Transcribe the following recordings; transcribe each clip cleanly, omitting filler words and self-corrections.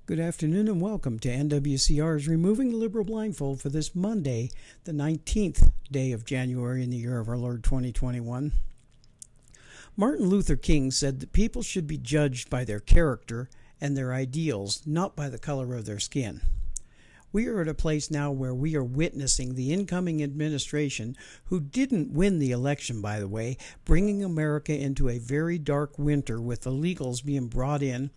Good afternoon and welcome to NWCR's Removing the Liberal Blindfold for this Monday, the 19th day of January in the year of our Lord 2021. Martin Luther King said that people should be judged by their character and their ideals, not by the color of their skin. We are at a place now where we are witnessing the incoming administration, who didn't win the election, by the way, bringing America into a very dark winter with illegals being brought in.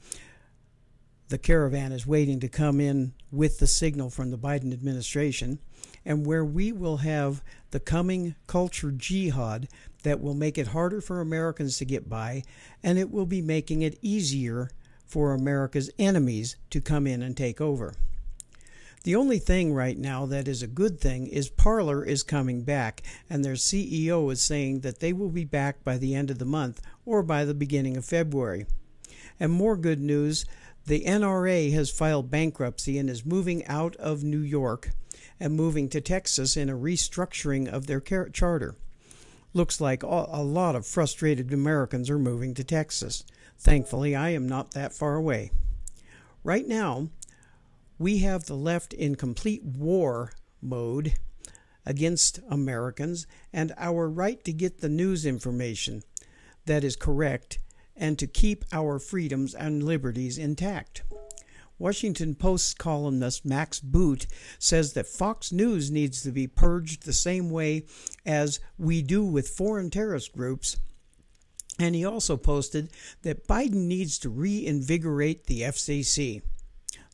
The caravan is waiting to come in with the signal from the Biden administration, and where we will have the coming culture jihad that will make it harder for Americans to get by, and it will be making it easier for America's enemies to come in and take over. The only thing right now that is a good thing is Parler is coming back, and their CEO is saying that they will be back by the end of the month or by the beginning of February. And more good news, the NRA has filed bankruptcy and is moving out of New York and moving to Texas in a restructuring of their charter. Looks like a lot of frustrated Americans are moving to Texas. Thankfully, I am not that far away. Right now, we have the left in complete war mode against Americans and our right to get the news information that is correct and to keep our freedoms and liberties intact. Washington Post columnist Max Boot says that Fox News needs to be purged the same way as we do with foreign terrorist groups. And he also posted that Biden needs to reinvigorate the FCC.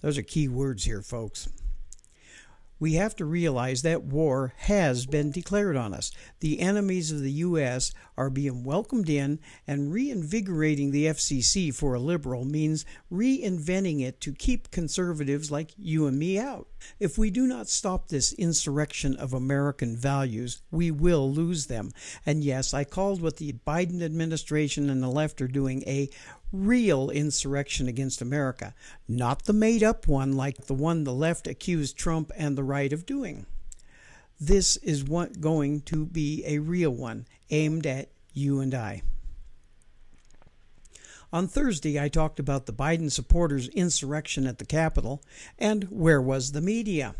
Those are key words here, folks. We have to realize that war has been declared on us. The enemies of the U.S. are being welcomed in, and reinvigorating the FCC for a liberal means reinventing it to keep conservatives like you and me out. If we do not stop this insurrection of American values, we will lose them. And yes, I called what the Biden administration and the left are doing a real insurrection against America, not the made-up one like the one the left accused Trump and the right of doing. This is going to be a real one, aimed at you and I. On Thursday, I talked about the Biden supporters' insurrection at the Capitol, and where was the media?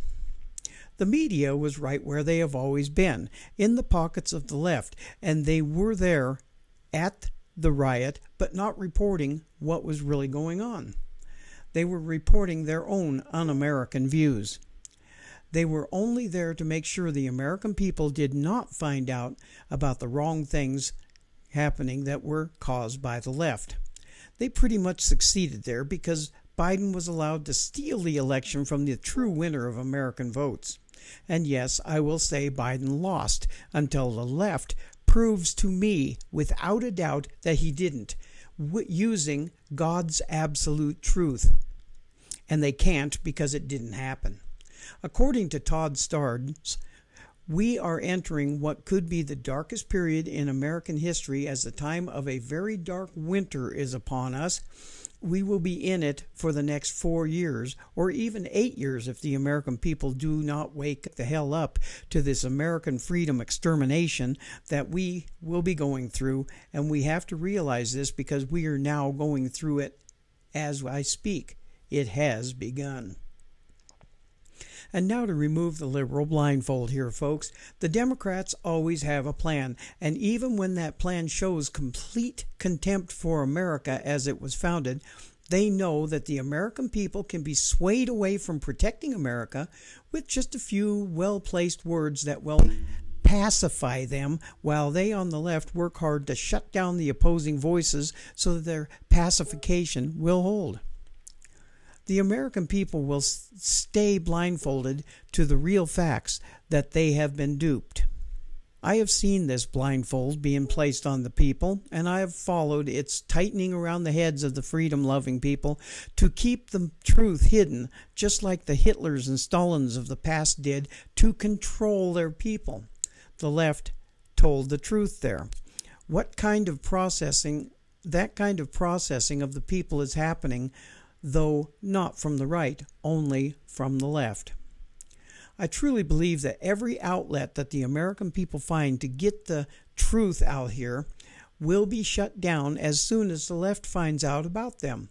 The media was right where they have always been, in the pockets of the left, and they were there at the riot, but not reporting what was really going on. They were reporting their own un-American views. They were only there to make sure the American people did not find out about the wrong things happening that were caused by the left. They pretty much succeeded there because Biden was allowed to steal the election from the true winner of American votes. And yes, I will say Biden lost until the left proves to me without a doubt that he didn't, using God's absolute truth. And they can't because it didn't happen. According to Todd Starnes, we are entering what could be the darkest period in American history, as the time of a very dark winter is upon us. We will be in it for the next 4 years, or even 8 years if the American people do not wake the hell up to this American freedom extermination that we will be going through. And we have to realize this because we are now going through it as I speak. It has begun. And now to remove the liberal blindfold here, folks. The Democrats always have a plan, and even when that plan shows complete contempt for America as it was founded, they know that the American people can be swayed away from protecting America with just a few well-placed words that will pacify them, while they on the left work hard to shut down the opposing voices so that their pacification will hold. The American people will stay blindfolded to the real facts that they have been duped. I have seen this blindfold being placed on the people, and I have followed its tightening around the heads of the freedom-loving people to keep the truth hidden, just like the Hitlers and Stalins of the past did to control their people. The left told the truth there. What kind of processing, that kind of processing of the people is happening, though not from the right, only from the left. I truly believe that every outlet that the American people find to get the truth out here will be shut down as soon as the left finds out about them.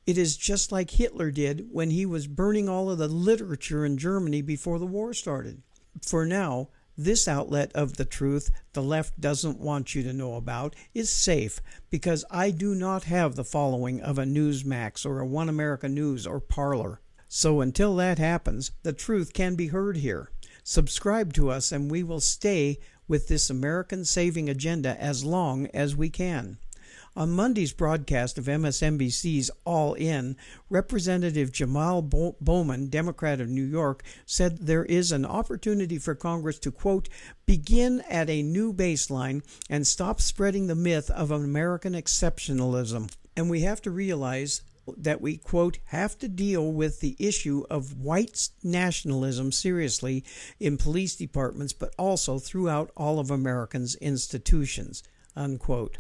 It is just like Hitler did when he was burning all of the literature in Germany before the war started. For now, this outlet of the truth the left doesn't want you to know about is safe, because I do not have the following of a Newsmax or a One America News or Parler. So until that happens, the truth can be heard here. Subscribe to us and we will stay with this American saving agenda as long as we can. On Monday's broadcast of MSNBC's All In, Representative Jamal Bowman, Democrat of New York, said there is an opportunity for Congress to, quote, begin at a new baseline and stop spreading the myth of American exceptionalism. And we have to realize that we, quote, have to deal with the issue of white nationalism seriously in police departments, but also throughout all of Americans' institutions, unquote.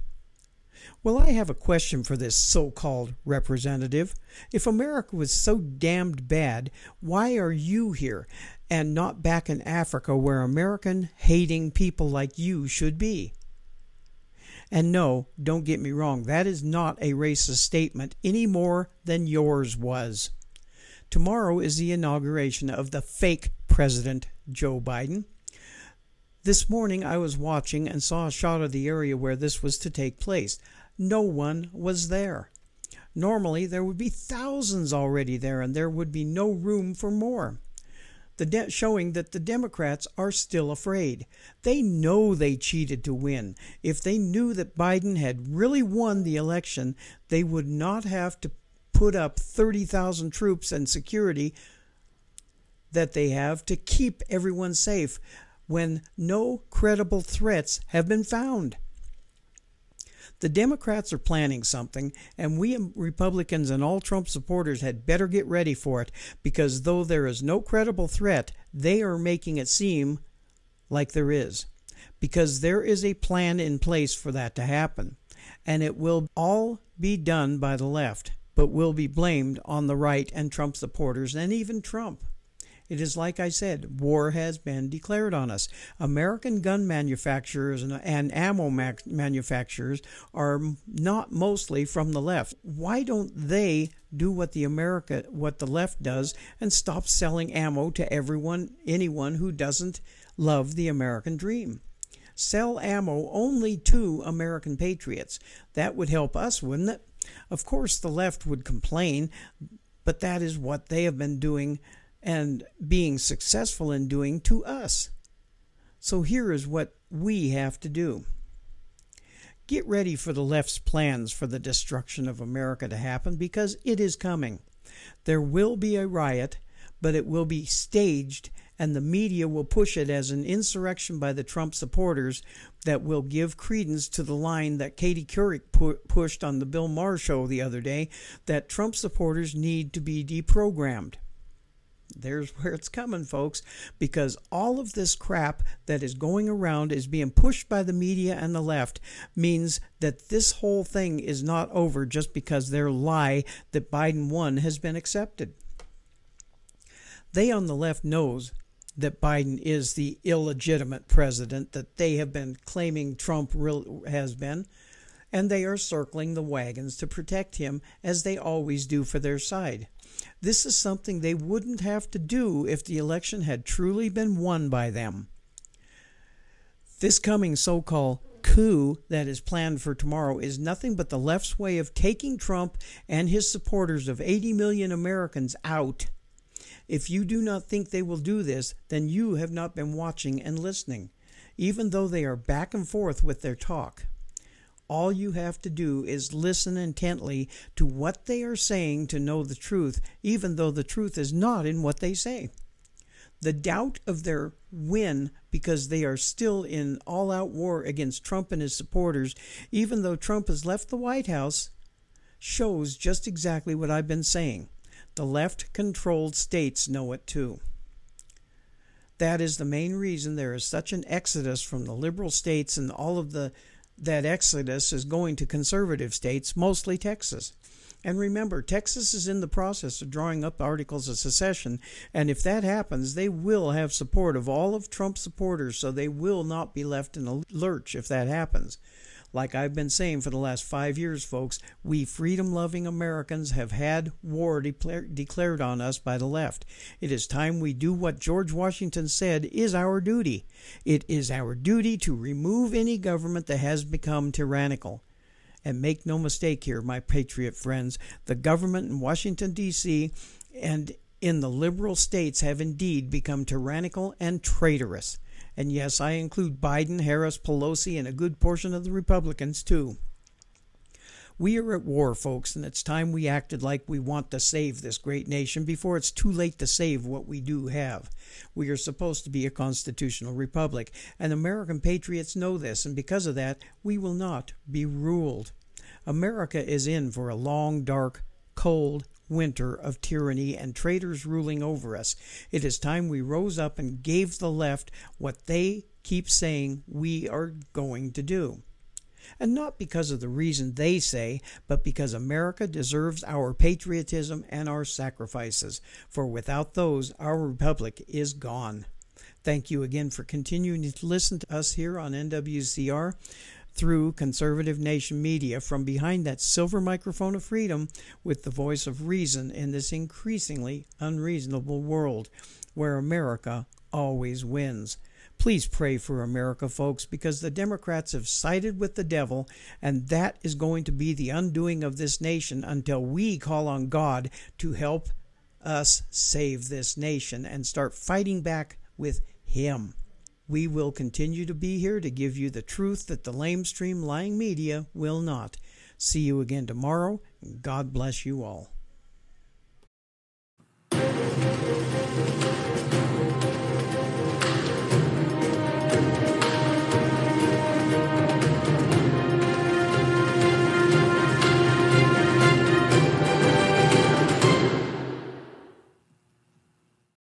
Well, I have a question for this so-called representative. If America was so damned bad, why are you here and not back in Africa where American-hating people like you should be? And no, don't get me wrong, that is not a racist statement any more than yours was. Tomorrow is the inauguration of the fake President Joe Biden. This morning I was watching and saw a shot of the area where this was to take place. No one was there. Normally there would be thousands already there and there would be no room for more. Showing that the Democrats are still afraid. They know they cheated to win. If they knew that Biden had really won the election, they would not have to put up 30,000 troops and security that they have to keep everyone safe when no credible threats have been found. The Democrats are planning something, and we Republicans and all Trump supporters had better get ready for it, because though there is no credible threat, they are making it seem like there is. Because there is a plan in place for that to happen, and it will all be done by the left, but will be blamed on the right and Trump supporters and even Trump. It is like I said, war has been declared on us. American gun manufacturers and ammo manufacturers are not mostly from the left. Why don't they do what the left does and stop selling ammo to anyone who doesn't love the American dream? Sell ammo only to American patriots. That would help us, wouldn't it? Of course, the left would complain, but that is what they have been doing and being successful in doing to us. So here is what we have to do. Get ready for the left's plans for the destruction of America to happen, because it is coming. There will be a riot, but it will be staged, and the media will push it as an insurrection by the Trump supporters that will give credence to the line that Katie Couric pushed on the Bill Maher show the other day, that Trump supporters need to be deprogrammed. There's where it's coming, folks, because all of this crap that is going around is being pushed by the media and the left, means that this whole thing is not over just because their lie that Biden won has been accepted. They on the left knows that Biden is the illegitimate president that they have been claiming Trump has been, and they are circling the wagons to protect him, as they always do for their side. This is something they wouldn't have to do if the election had truly been won by them. This coming so-called coup that is planned for tomorrow is nothing but the left's way of taking Trump and his supporters of 80 million Americans out. If you do not think they will do this, then you have not been watching and listening, even though they are back and forth with their talk. All you have to do is listen intently to what they are saying to know the truth, even though the truth is not in what they say. The doubt of their win, because they are still in all-out war against Trump and his supporters, even though Trump has left the White House, shows just exactly what I've been saying. The left-controlled states know it too. That is the main reason there is such an exodus from the liberal states, and all of that exodus is going to conservative states, mostly Texas. And remember, Texas is in the process of drawing up articles of secession, and if that happens, they will have support of all of Trump's supporters, so they will not be left in a lurch if that happens. Like I've been saying for the last 5 years, folks, we freedom-loving Americans have had war declared on us by the left. It is time we do what George Washington said is our duty. It is our duty to remove any government that has become tyrannical. And make no mistake here, my patriot friends, the government in Washington, D.C. and in the liberal states have indeed become tyrannical and traitorous. And yes, I include Biden, Harris, Pelosi, and a good portion of the Republicans too. We are at war, folks, and it's time we acted like we want to save this great nation before it's too late to save what we do have. We are supposed to be a constitutional republic, and American patriots know this, and because of that, we will not be ruled. America is in for a long, dark, cold winter of tyranny and traitors ruling over us. It is time we rose up and gave the left what they keep saying we are going to do. And not because of the reason they say, but because America deserves our patriotism and our sacrifices. For without those, our republic is gone. Thank you again for continuing to listen to us here on NWCR through Conservative Nation Media from behind that silver microphone of freedom with the voice of reason in this increasingly unreasonable world where America always wins. Please pray for America, folks, because the Democrats have sided with the devil, and that is going to be the undoing of this nation until we call on God to help us save this nation and start fighting back with Him. We will continue to be here to give you the truth that the lamestream lying media will not. See you again tomorrow. God bless you all.